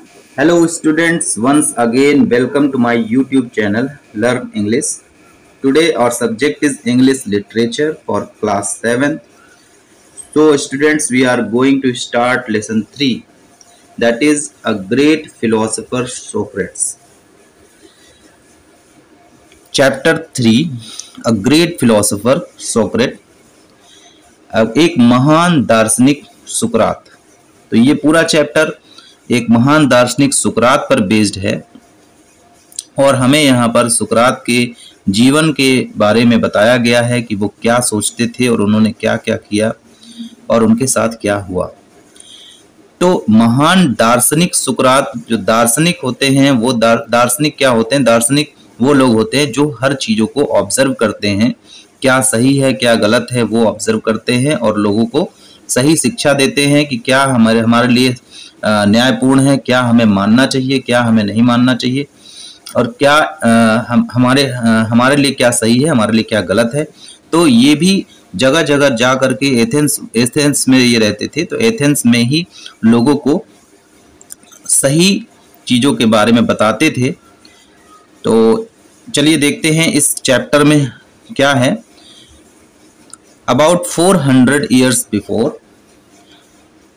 Hello students, once again welcome to my YouTube channel Learn English. Today our subject is English Literature for class 7. So students, we are going to start lesson 3, that is a great philosopher Socrates. Chapter 3, a great philosopher Socrates. एक महान दार्शनिक सुकरात। तो ये पूरा chapter एक महान दार्शनिक सुकरात पर बेस्ड है और हमें यहाँ पर सुकरात के जीवन के बारे में बताया गया है कि वो क्या सोचते थे और उन्होंने क्या क्या किया और उनके साथ क्या हुआ। तो महान दार्शनिक सुकरात, जो दार्शनिक होते हैं वो दार्शनिक क्या होते हैं? दार्शनिक वो लोग होते हैं जो हर चीजों को ऑब्जर्व करते हैं, क्या सही है क्या गलत है वो ऑब्जर्व करते हैं और लोगों को सही शिक्षा देते हैं कि क्या हमारे लिए न्यायपूर्ण है, क्या हमें मानना चाहिए, क्या हमें नहीं मानना चाहिए और क्या हमारे लिए क्या सही है, हमारे लिए क्या गलत है। तो ये भी जगह जगह जा करके एथेंस में ये रहते थे, तो एथेंस में ही लोगों को सही चीज़ों के बारे में बताते थे। तो चलिए देखते हैं इस चैप्टर में क्या है। About 400 years before,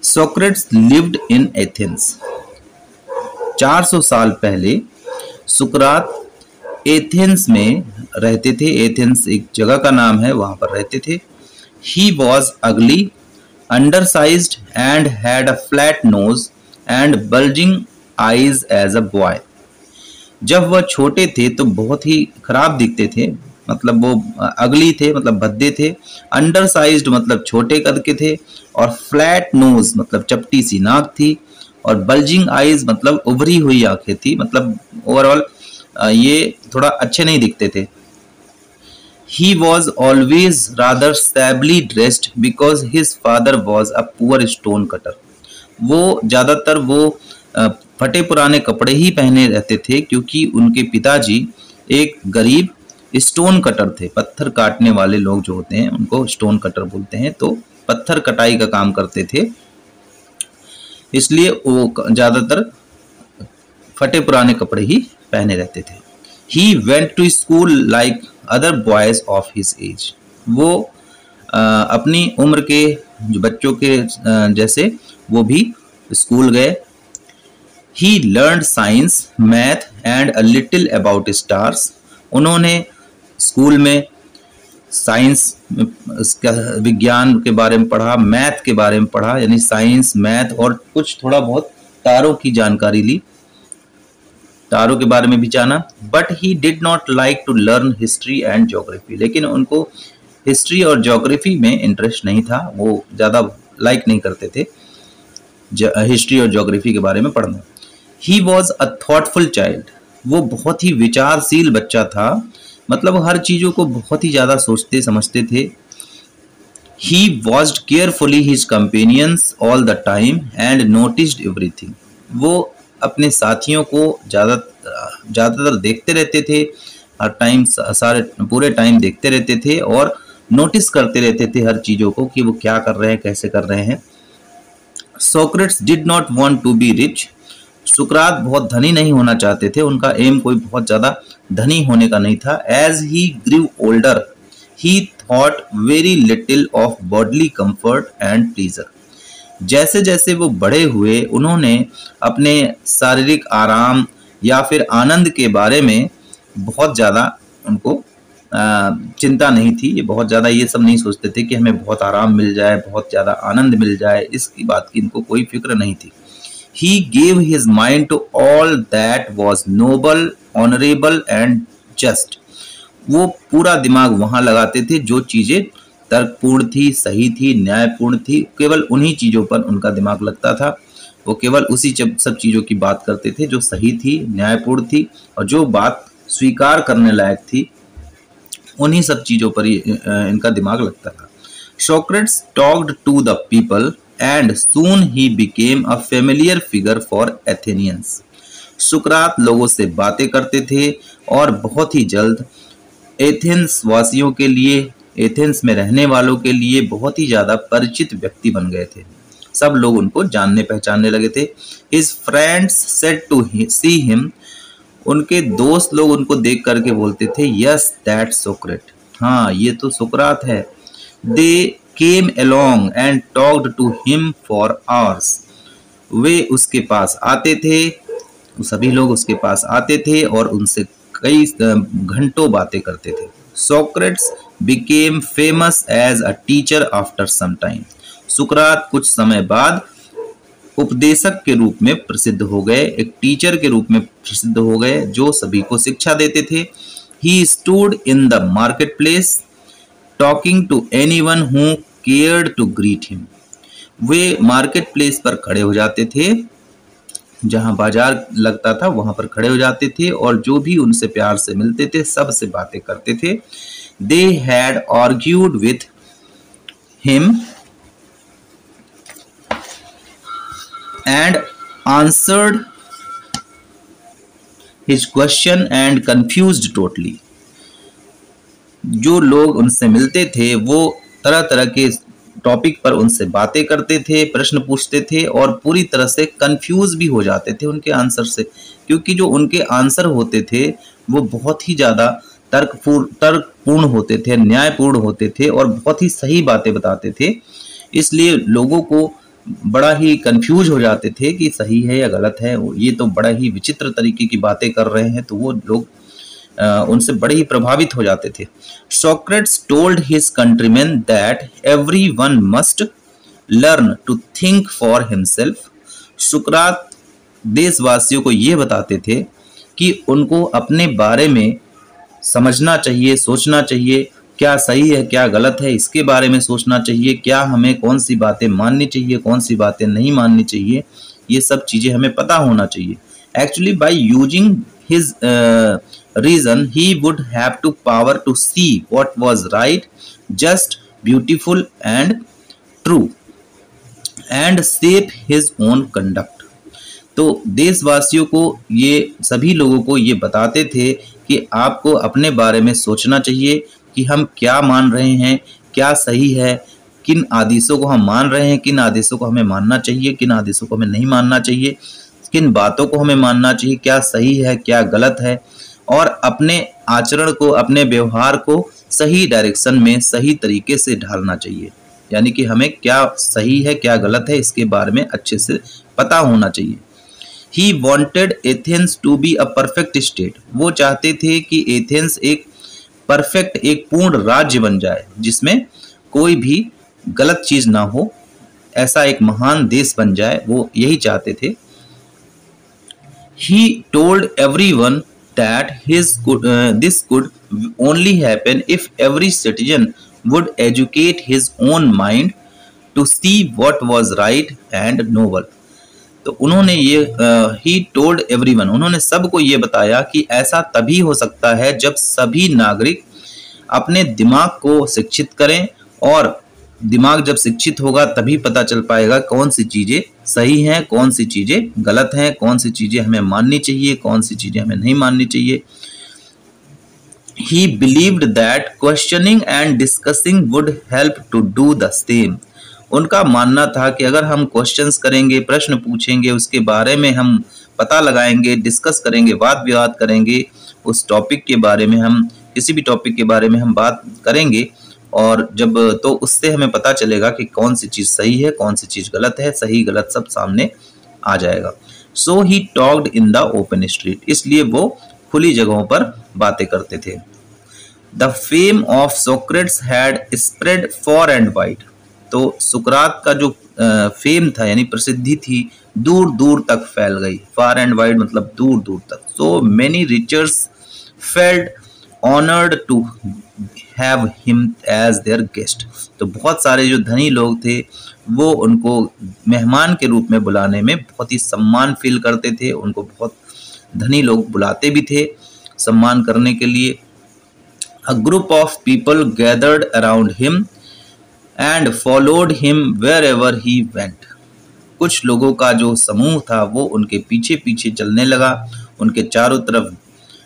Socrates lived in Athens. 400 साल पहले सुकरात एथेंस में रहते थे। एथेंस एक जगह का नाम है, वहां पर रहते थे। He was ugly, undersized and had a flat nose and bulging eyes as a boy. जब वह छोटे थे तो बहुत ही खराब दिखते थे, मतलब वो अगली थे, मतलब भद्दे थे। अंडर साइज्ड मतलब छोटे कद के थे और फ्लैट नोज मतलब चपटी सी नाक थी और बल्जिंग आईज मतलब उभरी हुई आंखें थी, मतलब ओवरऑल ये थोड़ा अच्छे नहीं दिखते थे। He was always rather shabbily dressed because his father was a poor stone cutter. वो ज्यादातर वो फटे पुराने कपड़े ही पहने रहते थे क्योंकि उनके पिताजी एक गरीब स्टोन कटर थे। पत्थर काटने वाले लोग जो होते हैं उनको स्टोन कटर बोलते हैं। तो पत्थर कटाई का काम करते थे, इसलिए वो ज्यादातर फटे पुराने कपड़े ही पहने रहते थे। He went to school like other boys of his age. वो अपनी उम्र के जो बच्चों के जैसे वो भी स्कूल गए। He learned science, math and a little about stars. उन्होंने स्कूल में साइंस, विज्ञान के बारे में पढ़ा, मैथ के बारे में पढ़ा, यानी साइंस मैथ और कुछ थोड़ा बहुत तारों की जानकारी ली, तारों के बारे में भी जाना। But he did not like to learn history and geography. लेकिन उनको हिस्ट्री और ज्योग्राफी में इंटरेस्ट नहीं था, वो ज़्यादा लाइक नहीं करते थे हिस्ट्री और ज्योग्राफी के बारे में पढ़ना। He was a thoughtful child. वो बहुत ही विचारशील बच्चा था, मतलब हर चीज़ों को बहुत ही ज़्यादा सोचते समझते थे। He watched carefully his companions all the time and noticed everything. वो अपने साथियों को ज़्यादातर देखते रहते थे, हर टाइम सारे पूरे टाइम देखते रहते थे और नोटिस करते रहते थे हर चीज़ों को कि वो क्या कर रहे हैं, कैसे कर रहे हैं। Socrates did not want to be rich. सुकरात बहुत धनी नहीं होना चाहते थे, उनका एम कोई बहुत ज़्यादा धनी होने का नहीं था। As he grew older he thought very little of bodily comfort and pleasure. जैसे जैसे वो बड़े हुए उन्होंने अपने शारीरिक आराम या फिर आनंद के बारे में बहुत ज़्यादा उनको चिंता नहीं थी। ये बहुत ज़्यादा ये सब नहीं सोचते थे कि हमें बहुत आराम मिल जाए, बहुत ज़्यादा आनंद मिल जाए, इसकी बात की इनको कोई फिक्र नहीं थी। He gave his mind to all that was noble, honorable and just. वो पूरा दिमाग वहाँ लगाते थे जो चीज़ें तर्कपूर्ण थी, सही थी, न्यायपूर्ण थी, केवल उन्हीं चीज़ों पर उनका दिमाग लगता था। वो केवल उसी सब चीज़ों की बात करते थे जो सही थी, न्यायपूर्ण थी और जो बात स्वीकार करने लायक थी, उन्हीं सब चीज़ों पर ही इनका दिमाग लगता था। Socrates talked to the people and soon he became a familiar figure for Athenians. सुकरात लोगों से बातें करते थे और बहुत ही जल्द एथेंस वासियों के लिए, एथेंस में रहने वालों के लिए बहुत ही ज़्यादा परिचित व्यक्ति बन गए थे। सब लोग उनको जानने पहचानने लगे थे। His friends said to see him, उनके दोस्त लोग उनको देख करके बोलते थे, यस दैट सोक्रेट, हाँ ये तो सुकरात है। They came along and talked to him for hours, वे उसके पास आते थे, सभी लोग उसके पास आते थे और उनसे कई घंटों बातें करते थे। Socrates became famous as a teacher after some time, सुकरात कुछ समय बाद उपदेशक के रूप में प्रसिद्ध हो गए, एक टीचर के रूप में प्रसिद्ध हो गए जो सभी को शिक्षा देते थे। He stood in the market place talking to anyone who cared to greet him, वे मार्केट प्लेस पर खड़े हो जाते थे, जहां बाजार लगता था वहां पर खड़े हो जाते थे और जो भी उनसे प्यार से मिलते थे सबसे बातें करते थे। They had argued with him and answered his question and confused totally, जो लोग उनसे मिलते थे वो तरह तरह के टॉपिक पर उनसे बातें करते थे, प्रश्न पूछते थे और पूरी तरह से कंफ्यूज भी हो जाते थे उनके आंसर से, क्योंकि जो उनके आंसर होते थे वो बहुत ही ज़्यादा तर्कपूर्ण होते थे, न्यायपूर्ण होते थे और बहुत ही सही बातें बताते थे। इसलिए लोगों को बड़ा ही कंफ्यूज हो जाते थे कि सही है या गलत है, ये तो बड़ा ही विचित्र तरीके की बातें कर रहे हैं, तो वो लोग उनसे बड़े ही प्रभावित हो जाते थे। Socrates told his countrymen that everyone must learn to think for himself, सुकरात देशवासियों को ये बताते थे कि उनको अपने बारे में समझना चाहिए, सोचना चाहिए, क्या सही है क्या गलत है इसके बारे में सोचना चाहिए, क्या हमें कौन सी बातें माननी चाहिए कौन सी बातें नहीं माननी चाहिए, ये सब चीज़ें हमें पता होना चाहिए। Actually by using his reason he would have to power to see what was right, just, beautiful and true and shape his own conduct. तो देशवासियों को ये सभी लोगों को ये बताते थे कि आपको अपने बारे में सोचना चाहिए कि हम क्या मान रहे हैं, क्या सही है, किन आदेशों को हम मान रहे हैं, किन आदेशों को हमें मानना चाहिए, किन आदेशों को हमें नहीं मानना चाहिए, किन बातों को हमें मानना चाहिए, क्या सही है क्या गलत है, और अपने आचरण को, अपने व्यवहार को सही डायरेक्शन में सही तरीके से ढालना चाहिए। यानी कि हमें क्या सही है क्या गलत है इसके बारे में अच्छे से पता होना चाहिए। He wanted Athens to be a perfect state, वो चाहते थे कि एथेंस एक परफेक्ट, एक पूर्ण राज्य बन जाए जिसमें कोई भी गलत चीज ना हो, ऐसा एक महान देश बन जाए, वो यही चाहते थे। He told everyone that this could only happen if every citizen would educate his own mind to see what was right and noble. तो उन्होंने ये he told everyone, उन्होंने सबको ये बताया कि ऐसा तभी हो सकता है जब सभी नागरिक अपने दिमाग को शिक्षित करें, और दिमाग जब शिक्षित होगा तभी पता चल पाएगा कौन सी चीज़ें सही हैं, कौन सी चीज़ें गलत हैं, कौन सी चीज़ें हमें माननी चाहिए, कौन सी चीज़ें हमें नहीं माननी चाहिए। He believed that questioning and discussing would help to do the same. उनका मानना था कि अगर हम क्वेश्चंस करेंगे, प्रश्न पूछेंगे, उसके बारे में हम पता लगाएंगे, डिस्कस करेंगे, वाद विवाद करेंगे, उस टॉपिक के बारे में हम किसी भी टॉपिक के बारे में हम बात करेंगे, और जब तो उससे हमें पता चलेगा कि कौन सी चीज़ सही है कौन सी चीज़ गलत है, सही गलत सब सामने आ जाएगा। So he talked in the open street, इसलिए वो खुली जगहों पर बातें करते थे। The fame of Socrates had spread far and wide, तो सुकरात का जो फेम था यानी प्रसिद्धि थी दूर दूर तक फैल गई। फार एंड वाइड मतलब दूर दूर तक। So many riches felt honoured to have him as their guest, तो बहुत सारे जो धनी लोग थे वो उनको मेहमान के रूप में बुलाने में बहुत ही सम्मान फील करते थे, उनको बहुत धनी लोग बुलाते भी थे सम्मान करने के लिए। A group of people gathered around him and followed him wherever he went, कुछ लोगों का जो समूह था वो उनके पीछे पीछे चलने लगा, उनके चारों तरफ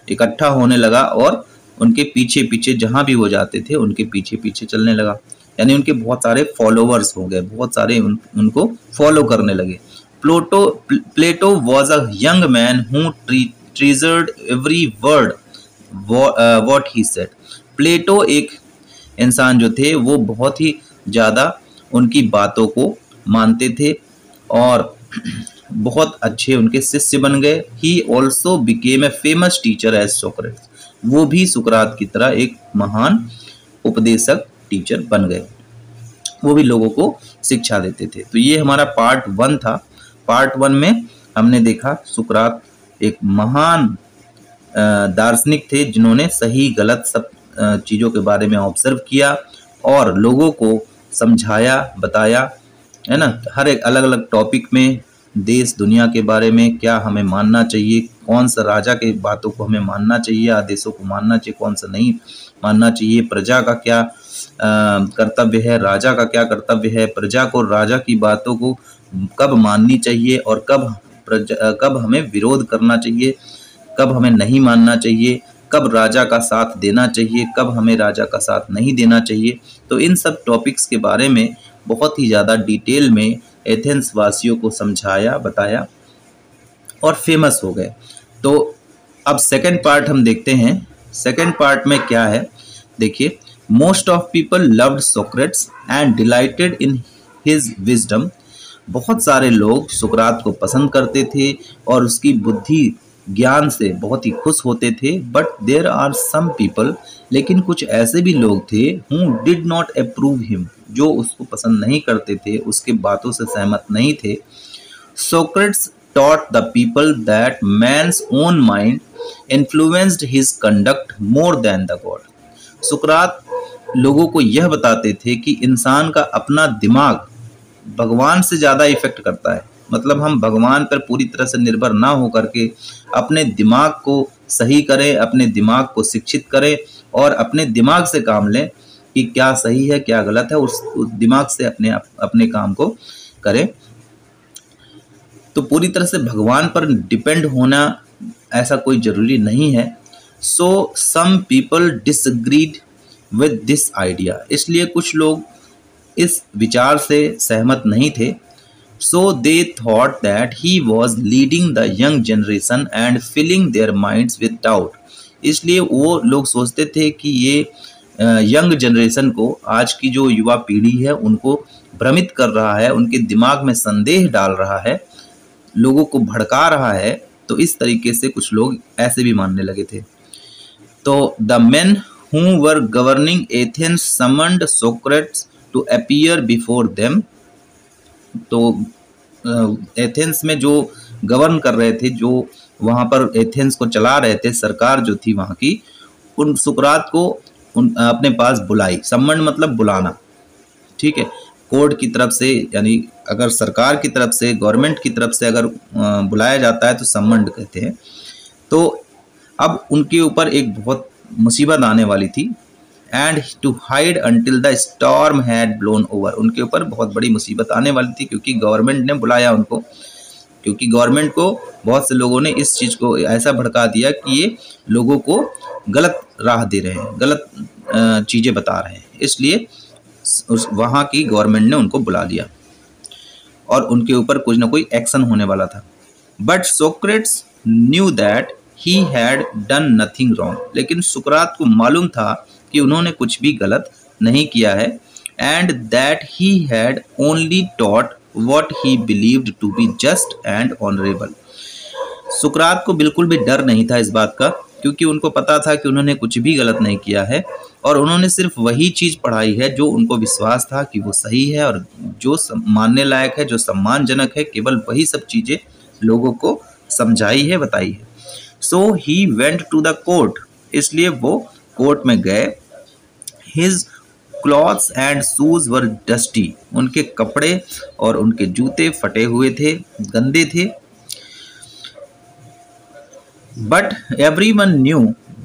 इकट्ठा होने लगा और उनके पीछे पीछे जहां भी वो जाते थे उनके पीछे पीछे चलने लगा। यानी उनके बहुत सारे फॉलोवर्स हो गए, बहुत सारे उनको फॉलो करने लगे। Plato was a young man who treasured every word what he said. Plato एक इंसान जो थे वो बहुत ही ज़्यादा उनकी बातों को मानते थे और बहुत अच्छे उनके शिष्य बन गए। He also became a famous teacher as Socrates. वो भी सुकरात की तरह एक महान उपदेशक टीचर बन गए, वो भी लोगों को शिक्षा देते थे। तो ये हमारा पार्ट 1 था। पार्ट 1 में हमने देखा सुकरात एक महान दार्शनिक थे जिन्होंने सही गलत सब चीज़ों के बारे में ऑब्जर्व किया और लोगों को समझाया, बताया, है ना। हर एक अलग अलग टॉपिक में देश दुनिया के बारे में क्या हमें मानना चाहिए, कौन सा राजा के बातों को हमें मानना चाहिए, आदेशों को मानना चाहिए, कौन सा नहीं मानना चाहिए, प्रजा का क्या कर्तव्य है, राजा का क्या कर्तव्य है, प्रजा को राजा की बातों को कब माननी चाहिए और कब हमें विरोध करना चाहिए, कब हमें नहीं मानना चाहिए, कब राजा का साथ देना चाहिए, कब हमें राजा का साथ नहीं देना चाहिए। तो इन सब टॉपिक्स के बारे में बहुत ही ज़्यादा डिटेल में एथेंस वासियों को समझाया, बताया और फेमस हो गए। तो अब सेकंड पार्ट हम देखते हैं। सेकंड पार्ट में क्या है, देखिए। Most of people loved Socrates and dilated in his wisdom. बहुत सारे लोग सुकरात को पसंद करते थे और उसकी बुद्धि ज्ञान से बहुत ही खुश होते थे। But there are some people, लेकिन कुछ ऐसे भी लोग थे who did not approve him, जो उसको पसंद नहीं करते थे, उसके बातों से सहमत नहीं थे। Socrates taught the people that man's own mind influenced his conduct more than the God. सुकरात लोगों को यह बताते थे कि इंसान का अपना दिमाग भगवान से ज़्यादा इफेक्ट करता है। मतलब हम भगवान पर पूरी तरह से निर्भर ना हो करके अपने दिमाग को सही करें, अपने दिमाग को शिक्षित करें और अपने दिमाग से काम लें कि क्या सही है क्या गलत है, उस दिमाग से अपने काम को करें। तो पूरी तरह से भगवान पर डिपेंड होना ऐसा कोई ज़रूरी नहीं है। So some people disagreed with this idea, इसलिए कुछ लोग इस विचार से सहमत नहीं थे। So they thought that he was leading the young generation and filling their minds with doubt. इसलिए वो लोग सोचते थे कि ये यंग जनरेशन को, आज की जो युवा पीढ़ी है, उनको भ्रमित कर रहा है, उनके दिमाग में संदेह डाल रहा है, लोगों को भड़का रहा है। तो इस तरीके से कुछ लोग ऐसे भी मानने लगे थे। तो the men who were governing Athens summoned Socrates to appear before them. तो एथेंस में जो गवर्न कर रहे थे, जो वहाँ पर एथेंस को चला रहे थे, सरकार जो थी वहाँ की, उन सुकरात को अपने पास बुलाई। समन्ड मतलब बुलाना, ठीक है। कोर्ट की तरफ से, यानी अगर सरकार की तरफ से, गवर्नमेंट की तरफ से अगर बुलाया जाता है तो सम्मंड कहते हैं। तो अब उनके ऊपर एक बहुत मुसीबत आने वाली थी। And to hide until the storm had blown over. उनके ऊपर बहुत बड़ी मुसीबत आने वाली थी क्योंकि गवर्नमेंट ने बुलाया उनको, क्योंकि गवर्नमेंट को बहुत से लोगों ने इस चीज़ को ऐसा भड़का दिया कि ये लोगों को गलत राह दे रहे हैं, गलत चीज़ें बता रहे हैं, इसलिए उस वहाँ की गवर्नमेंट ने उनको बुला लिया और उनके ऊपर कुछ ना कोई एक्शन होने वाला था। But Socrates knew that he had done nothing wrong. लेकिन सुकरात को मालूम था कि उन्होंने कुछ भी गलत नहीं किया है। And that he had only taught what he believed to be just and honourable. सुकरात को बिल्कुल भी डर नहीं था इस बात का, क्योंकि उनको पता था कि उन्होंने कुछ भी गलत नहीं किया है और उन्होंने सिर्फ वही चीज़ पढ़ाई है जो उनको विश्वास था कि वो सही है और जो मानने लायक है, जो सम्मानजनक है, केवल वही सब चीज़ें लोगों को समझाई है, बताई है। So he went to the court, इसलिए वो कोर्ट में गए। His clothes and shoes were dusty. उनके कपड़े और उनके जूते फटे हुए थे, गंदे थे। But everyone knew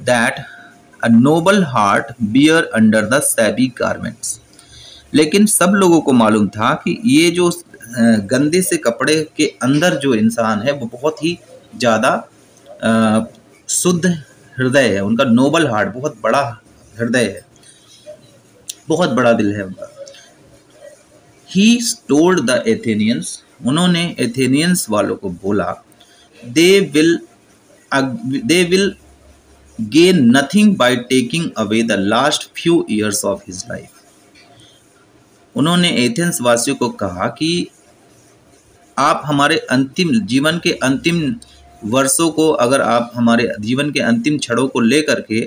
that a noble heart bear under the shabby garments. लेकिन सब लोगों को मालूम था कि ये जो गंदे से कपड़े के अंदर जो इंसान है वो बहुत ही ज़्यादा शुद्ध हृदय है। उनका नोबल हार्ट, बहुत बड़ा हृदय है, बहुत बड़ा दिल है उनका। ही टोल्ड द एथेनियंस, उन्होंने एथेनियंस वालों को बोला, they will gain nothing by taking away the last few years of his life. उन्होंने एथेंस वासियों को कहा कि आप हमारे अंतिम जीवन के अंतिम वर्षों को, अगर आप हमारे जीवन के अंतिम क्षणों को ले करके,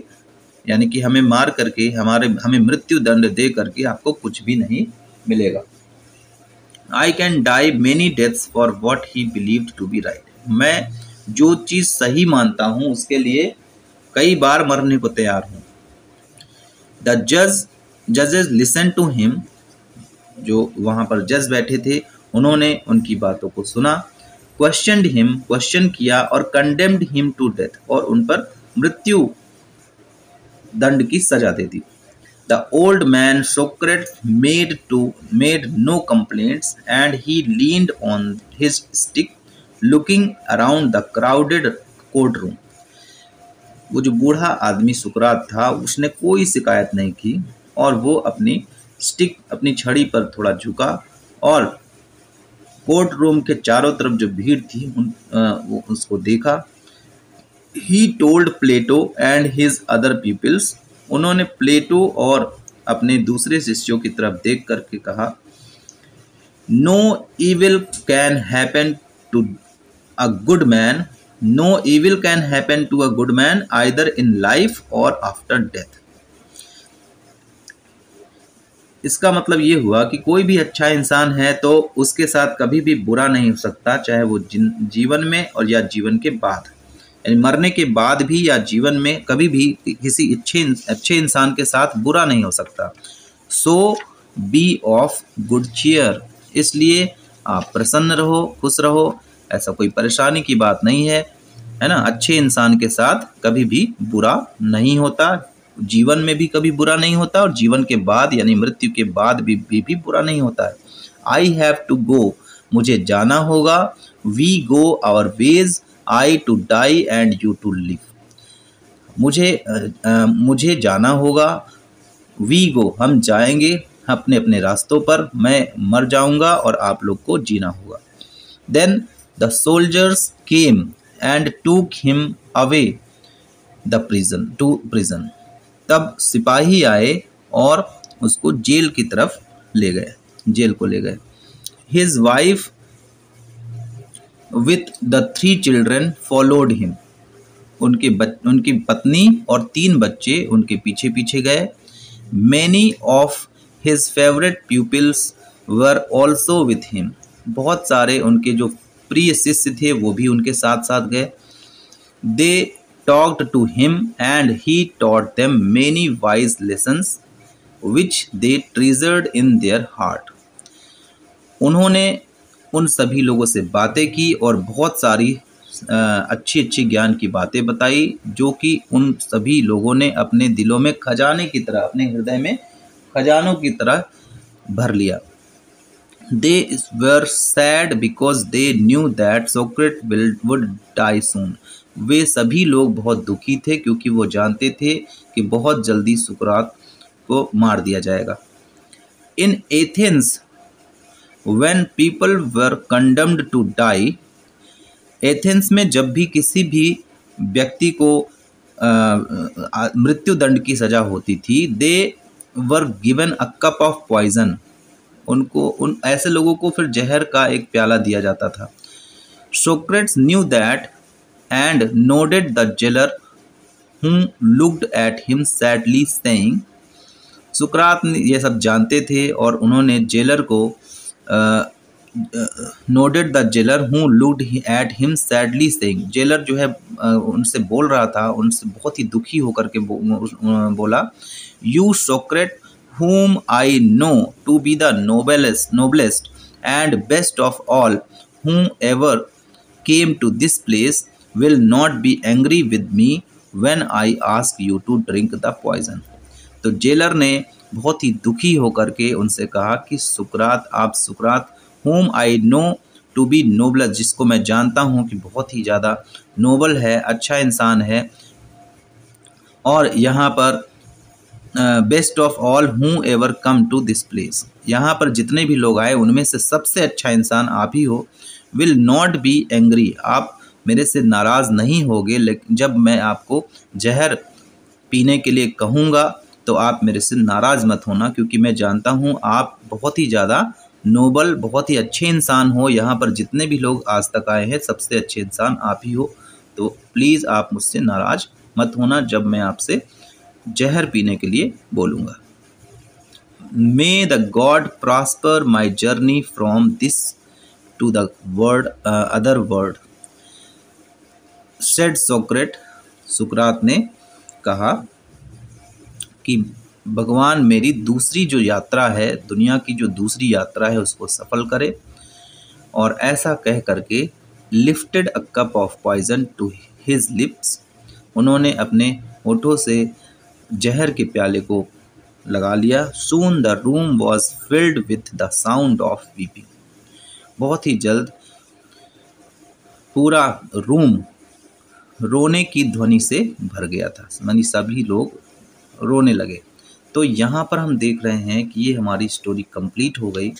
यानी कि हमें मार करके, हमें मृत्यु दंड दे करके आपको कुछ भी नहीं मिलेगा। I can die many deaths for what he believed to be right, मैं जो चीज़ सही मानता हूँ उसके लिए कई बार मरने को तैयार हूँ। द जजेस लिसन टू हिम, जो वहाँ पर जज बैठे थे उन्होंने उनकी बातों को सुना। क्वेश्चनड हिम, क्वेश्चन किया, और कंडेम्ड हिम टू डेथ, और उन पर मृत्यु दंड की सजा दे दी। The old man Socrates made no complaints and he leaned on his stick looking around the crowded court room. वो जो बूढ़ा आदमी सुकरात था उसने कोई शिकायत नहीं की, और वो अपनी स्टिक, अपनी छड़ी पर थोड़ा झुका और कोर्ट रूम के चारों तरफ जो भीड़ थी वो उसको देखा। He told Plato and his other peoples, उन्होंने प्लेटो और अपने दूसरे शिष्यों की तरफ देख करके कहा, no evil can happen to a good man, no evil can happen to a good man either in life or after death. इसका मतलब ये हुआ कि कोई भी अच्छा इंसान है तो उसके साथ कभी भी बुरा नहीं हो सकता, चाहे वो जीवन में और या जीवन के बाद, यानी मरने के बाद भी या जीवन में कभी भी किसी अच्छे इंसान के साथ बुरा नहीं हो सकता। सो बी ऑफ गुड चीयर, इसलिए आप प्रसन्न रहो, खुश रहो, ऐसा कोई परेशानी की बात नहीं है, है ना। अच्छे इंसान के साथ कभी भी बुरा नहीं होता, जीवन में भी कभी बुरा नहीं होता, और जीवन के बाद यानी मृत्यु के बाद भी बुरा नहीं होता है। आई हैव टू गो, मुझे जाना होगा। We go our ways, I to die and you to live, मुझे जाना होगा। वी गो, हम जाएंगे अपने अपने रास्तों पर, मैं मर जाऊंगा और आप लोग को जीना होगा। Then the soldiers came and took him away the prison, तब सिपाही आए और उसको जेल की तरफ ले गए, जेल को ले गए। His wife with the 3 children followed him, उनकी पत्नी और 3 बच्चे उनके पीछे पीछे गए। Many of his favourite pupils were also with him, बहुत सारे उनके जो प्रिय शिष्य थे वो भी उनके साथ साथ गए। दे talked to him and he taught them many wise lessons which they treasured in their heart, उन्होंने उन सभी लोगों से बातें की और बहुत सारी अच्छी अच्छी ज्ञान की बातें बताई, जो कि उन सभी लोगों ने अपने दिलों में खजाने की तरह, अपने हृदय में खजानों की तरह भर लिया। They were sad because they knew that Socrates would die soon, वे सभी लोग बहुत दुखी थे क्योंकि वो जानते थे कि बहुत जल्दी सुकरात को मार दिया जाएगा। In Athens when people were condemned to die, Athens में जब भी किसी भी व्यक्ति को मृत्यु दंड की सजा होती थी, they were given a cup of poison, उन ऐसे लोगों को फिर जहर का एक प्याला दिया जाता था। Socrates knew that and nodded the jailer who looked at him sadly saying, सुकरात ये सब जानते थे और उन्होंने जेलर को nodded the jailer who looked at him sadly saying, jailer जो है उनसे बोल रहा था, उनसे बहुत ही दुखी होकर के बोला, you Socrates whom I know to be the noblest and best of all whom ever came to this place will not be angry with me when I ask you to drink the poison। तो jailer ने बहुत ही दुखी होकर के उनसे कहा कि सुकरात, आप सुकरात whom I know to be noblest, जिसको मैं जानता हूँ कि बहुत ही ज़्यादा नोबल है, अच्छा इंसान है, और यहाँ पर best of all whoever come to this place, यहाँ पर जितने भी लोग आए उनमें से सबसे अच्छा इंसान आप ही हो। विल नॉट बी एंग्री, आप मेरे से नाराज़ नहीं होगे, लेकिन जब मैं आपको जहर पीने के लिए कहूँगा तो आप मेरे से नाराज़ मत होना, क्योंकि मैं जानता हूँ आप बहुत ही ज़्यादा नोबल, बहुत ही अच्छे इंसान हो। यहाँ पर जितने भी लोग आज तक आए हैं सबसे अच्छे इंसान आप ही हो, तो प्लीज़ आप मुझसे नाराज़ मत होना जब मैं आपसे जहर पीने के लिए बोलूँगा। May the god prosper my journey from this to the world other world, said Socrates, सुकरात ने कहा कि भगवान मेरी दूसरी जो यात्रा है, दुनिया की जो दूसरी यात्रा है उसको सफल करे। और ऐसा कह करके lifted a cup of poison to his lips, उन्होंने अपने होठों से जहर के प्याले को लगा लिया। Soon the room was filled with the sound of weeping, बहुत ही जल्द पूरा रूम रोने की ध्वनि से भर गया था, यानी सभी लोग रोने लगे। तो यहाँ पर हम देख रहे हैं कि ये हमारी स्टोरी कंप्लीट हो गई।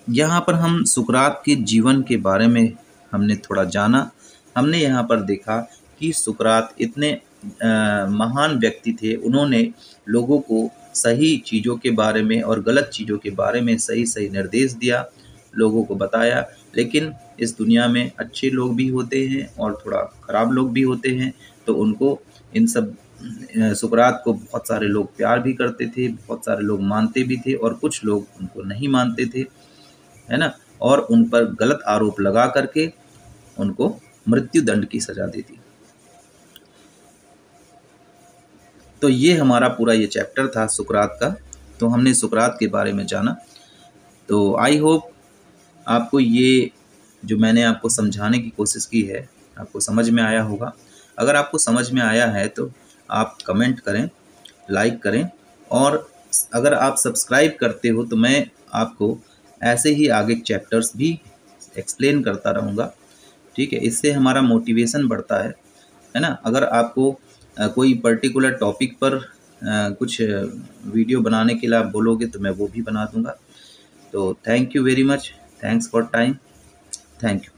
यहाँ पर हम सुकरात के जीवन के बारे में हमने थोड़ा जाना। हमने यहाँ पर देखा कि सुकरात इतने महान व्यक्ति थे, उन्होंने लोगों को सही चीज़ों के बारे में और गलत चीज़ों के बारे में सही सही निर्देश दिया, लोगों को बताया। लेकिन इस दुनिया में अच्छे लोग भी होते हैं और थोड़ा ख़राब लोग भी होते हैं, तो उनको इन सब सुकरात को बहुत सारे लोग प्यार भी करते थे, बहुत सारे लोग मानते भी थे और कुछ लोग उनको नहीं मानते थे, है ना, और उन पर गलत आरोप लगा करके उनको मृत्यु दंड की सजा देती। तो ये हमारा पूरा ये चैप्टर था सुकरात का। तो हमने सुकरात के बारे में जाना। तो आई होप आपको ये जो मैंने आपको समझाने की कोशिश की है आपको समझ में आया होगा। अगर आपको समझ में आया है तो आप कमेंट करें, लाइक करें, और अगर आप सब्सक्राइब करते हो तो मैं आपको ऐसे ही आगे चैप्टर्स भी एक्सप्लेन करता रहूँगा, ठीक है। इससे हमारा मोटिवेशन बढ़ता है ना। अगर आपको कोई पर्टिकुलर टॉपिक पर कुछ वीडियो बनाने के लिए आप बोलोगे तो मैं वो भी बना दूँगा। तो thank you very much, thanks for time, thank you.